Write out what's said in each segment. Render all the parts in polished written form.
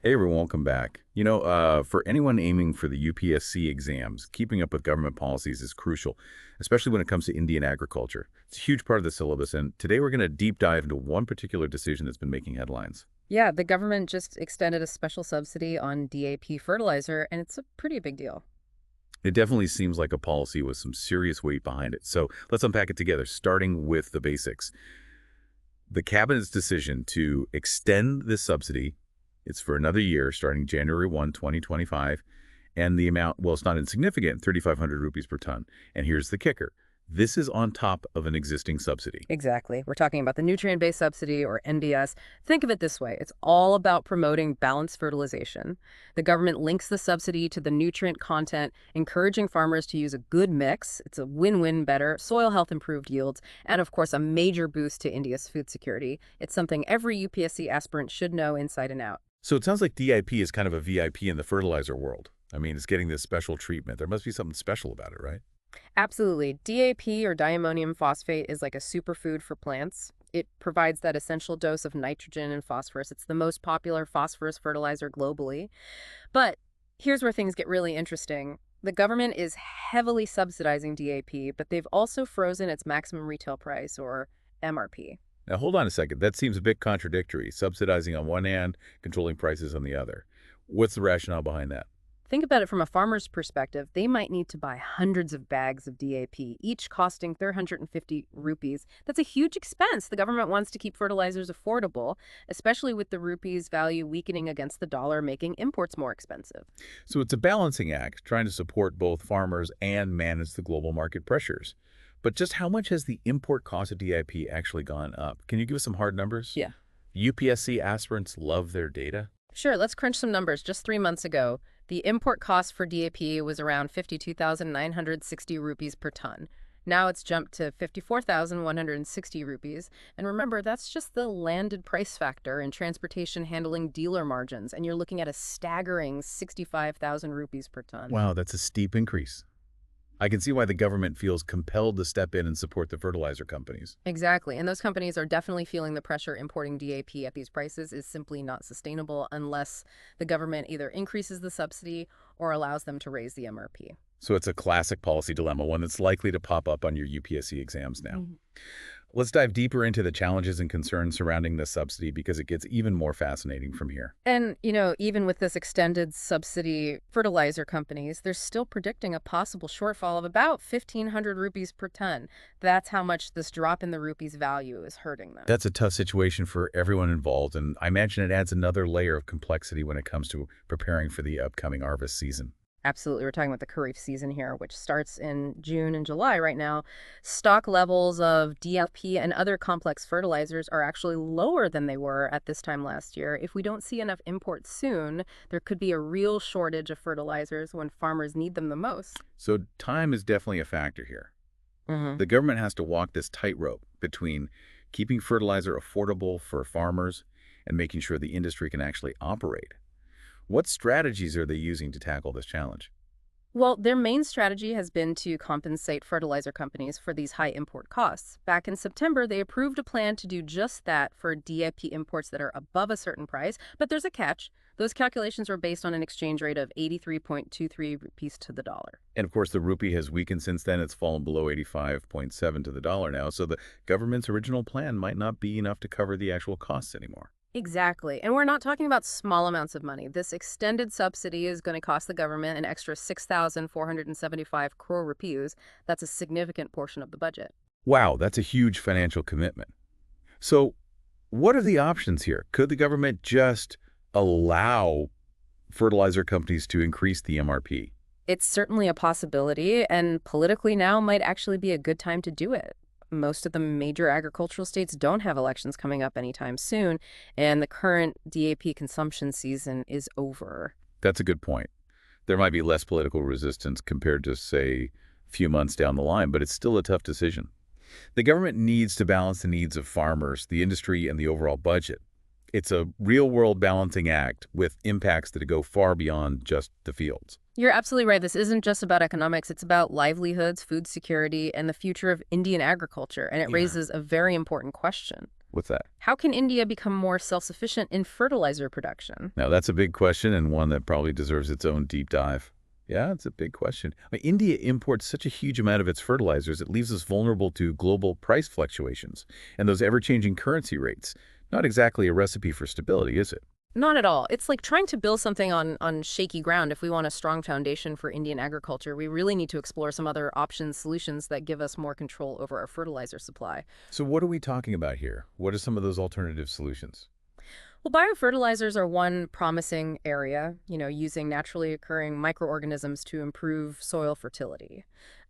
Hey everyone, welcome back. For anyone aiming for the UPSC exams, keeping up with government policies is crucial, especially when it comes to Indian agriculture. It's a huge part of the syllabus, and today we're going to deep dive into one particular decision that's been making headlines. Yeah, the government just extended a special subsidy on DAP fertilizer, and it's a pretty big deal. It definitely seems like a policy with some serious weight behind it. So let's unpack it together, starting with the basics. The cabinet's decision to extend this subsidy, it's for another year, starting January 1, 2025, and the amount, well, it's not insignificant, 3,500 rupees per ton. And here's the kicker. This is on top of an existing subsidy. Exactly. We're talking about the nutrient-based subsidy, or NBS. Think of it this way. It's all about promoting balanced fertilization. The government links the subsidy to the nutrient content, encouraging farmers to use a good mix. It's a win-win, better soil health, improved yields, and of course, a major boost to India's food security. It's something every UPSC aspirant should know inside and out. So it sounds like DIP is kind of a VIP in the fertilizer world. I mean, it's getting this special treatment. There must be something special about it, right? Absolutely. DAP, or diammonium phosphate, is like a superfood for plants. It provides that essential dose of nitrogen and phosphorus. It's the most popular phosphorus fertilizer globally. But here's where things get really interesting. The government is heavily subsidizing DAP, but they've also frozen its maximum retail price, or MRP. Now, hold on a second. That seems a bit contradictory, subsidizing on one hand, controlling prices on the other. What's the rationale behind that? Think about it from a farmer's perspective. They might need to buy hundreds of bags of DAP, each costing 350 rupees. That's a huge expense. The government wants to keep fertilizers affordable, especially with the rupee's value weakening against the dollar, making imports more expensive. So it's a balancing act, trying to support both farmers and manage the global market pressures. But just how much has the import cost of DIP actually gone up? Can you give us some hard numbers? Yeah. UPSC aspirants love their data. Sure, let's crunch some numbers. Just 3 months ago, the import cost for DAP was around 52,960 rupees per ton. Now it's jumped to 54,160 rupees. And remember, that's just the landed price factor and transportation handling dealer margins. And you're looking at a staggering 65,000 rupees per ton. Wow, that's a steep increase. I can see why the government feels compelled to step in and support the fertilizer companies. Exactly. And those companies are definitely feeling the pressure. Importing DAP at these prices is simply not sustainable unless the government either increases the subsidy or allows them to raise the MRP. So it's a classic policy dilemma, one that's likely to pop up on your UPSC exams now. Let's dive deeper into the challenges and concerns surrounding this subsidy because it gets even more fascinating from here. And, even with this extended subsidy, fertilizer companies, they're still predicting a possible shortfall of about 1,500 rupees per ton. That's how much this drop in the rupee's value is hurting them. That's a tough situation for everyone involved, and I imagine it adds another layer of complexity when it comes to preparing for the upcoming harvest season. Absolutely. We're talking about the Kharif season here, which starts in June and July right now. Stock levels of DLP and other complex fertilizers are actually lower than they were at this time last year. If we don't see enough imports soon, there could be a real shortage of fertilizers when farmers need them the most. So time is definitely a factor here. hmm The government has to walk this tightrope between keeping fertilizer affordable for farmers and making sure the industry can actually operate. What strategies are they using to tackle this challenge? Well, their main strategy has been to compensate fertilizer companies for these high import costs. Back in September, they approved a plan to do just that for DAP imports that are above a certain price, but there's a catch. Those calculations were based on an exchange rate of 83.23 rupees to the dollar. And of course, the rupee has weakened since then. It's fallen below 85.7 to the dollar now. So the government's original plan might not be enough to cover the actual costs anymore. Exactly. And we're not talking about small amounts of money. This extended subsidy is going to cost the government an extra 6,475 crore rupees. That's a significant portion of the budget. Wow, that's a huge financial commitment. So what are the options here? Could the government just allow fertilizer companies to increase the MRP? It's certainly a possibility, and politically now might actually be a good time to do it. Most of the major agricultural states don't have elections coming up anytime soon, and the current DAP consumption season is over. That's a good point. There might be less political resistance compared to, say, a few months down the line, but it's still a tough decision. The government needs to balance the needs of farmers, the industry, and the overall budget. It's a real-world balancing act with impacts that go far beyond just the fields. You're absolutely right. This isn't just about economics. It's about livelihoods, food security, and the future of Indian agriculture. And it Yeah. raises a very important question. What's that? How can India become more self-sufficient in fertilizer production? Now, that's a big question and one that probably deserves its own deep dive. Yeah, it's a big question. India imports such a huge amount of its fertilizers, it leaves us vulnerable to global price fluctuations and those ever-changing currency rates. Not exactly a recipe for stability, is it? Not at all. It's like trying to build something on shaky ground. If we want a strong foundation for Indian agriculture, we really need to explore some other options, solutions that give us more control over our fertilizer supply. So what are we talking about here? What are some of those alternative solutions? Well, biofertilizers are one promising area, using naturally occurring microorganisms to improve soil fertility.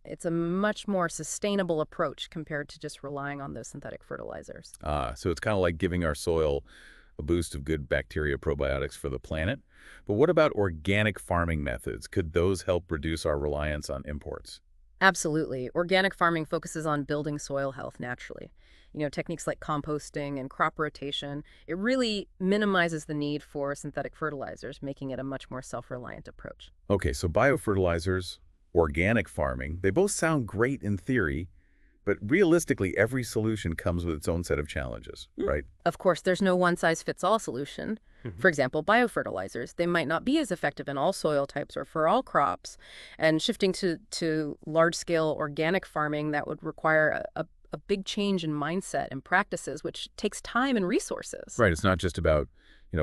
It's a much more sustainable approach compared to just relying on those synthetic fertilizers. So it's kind of like giving our soil a boost of good bacteria probiotics for the planet. But what about organic farming methods? Could those help reduce our reliance on imports? Absolutely. Organic farming focuses on building soil health naturally. Techniques like composting and crop rotation, it really minimizes the need for synthetic fertilizers, making it a much more self-reliant approach. Okay, so biofertilizers, organic farming, they both sound great in theory, but realistically, every solution comes with its own set of challenges, right? Of course, there's no one-size-fits-all solution. For example, biofertilizers, they might not be as effective in all soil types or for all crops. And shifting to large-scale organic farming, that would require a big change in mindset and practices, which takes time and resources. Right, it's not just about,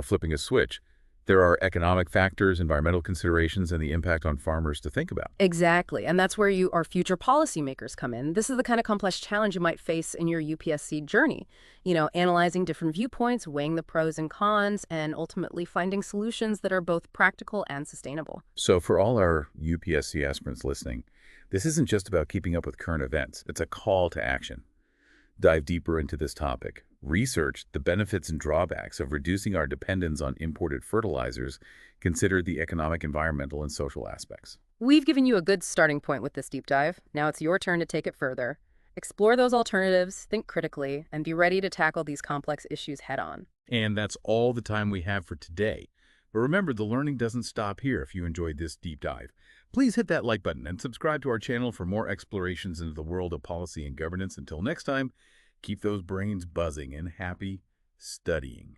flipping a switch. There are economic factors, environmental considerations, and the impact on farmers to think about. Exactly. And that's where our future policymakers come in. This is the kind of complex challenge you might face in your UPSC journey. Analyzing different viewpoints, weighing the pros and cons, and ultimately finding solutions that are both practical and sustainable. So for all our UPSC aspirants listening, this isn't just about keeping up with current events. It's a call to action. Dive deeper into this topic. Research the benefits and drawbacks of reducing our dependence on imported fertilizers. Consider the economic, environmental, and social aspects. We've given you a good starting point with this deep dive. Now it's your turn to take it further. Explore those alternatives, think critically, and be ready to tackle these complex issues head on. And that's all the time we have for today. But remember, the learning doesn't stop here. If you enjoyed this deep dive, please hit that like button and subscribe to our channel for more explorations into the world of policy and governance. Until next time, keep those brains buzzing and happy studying.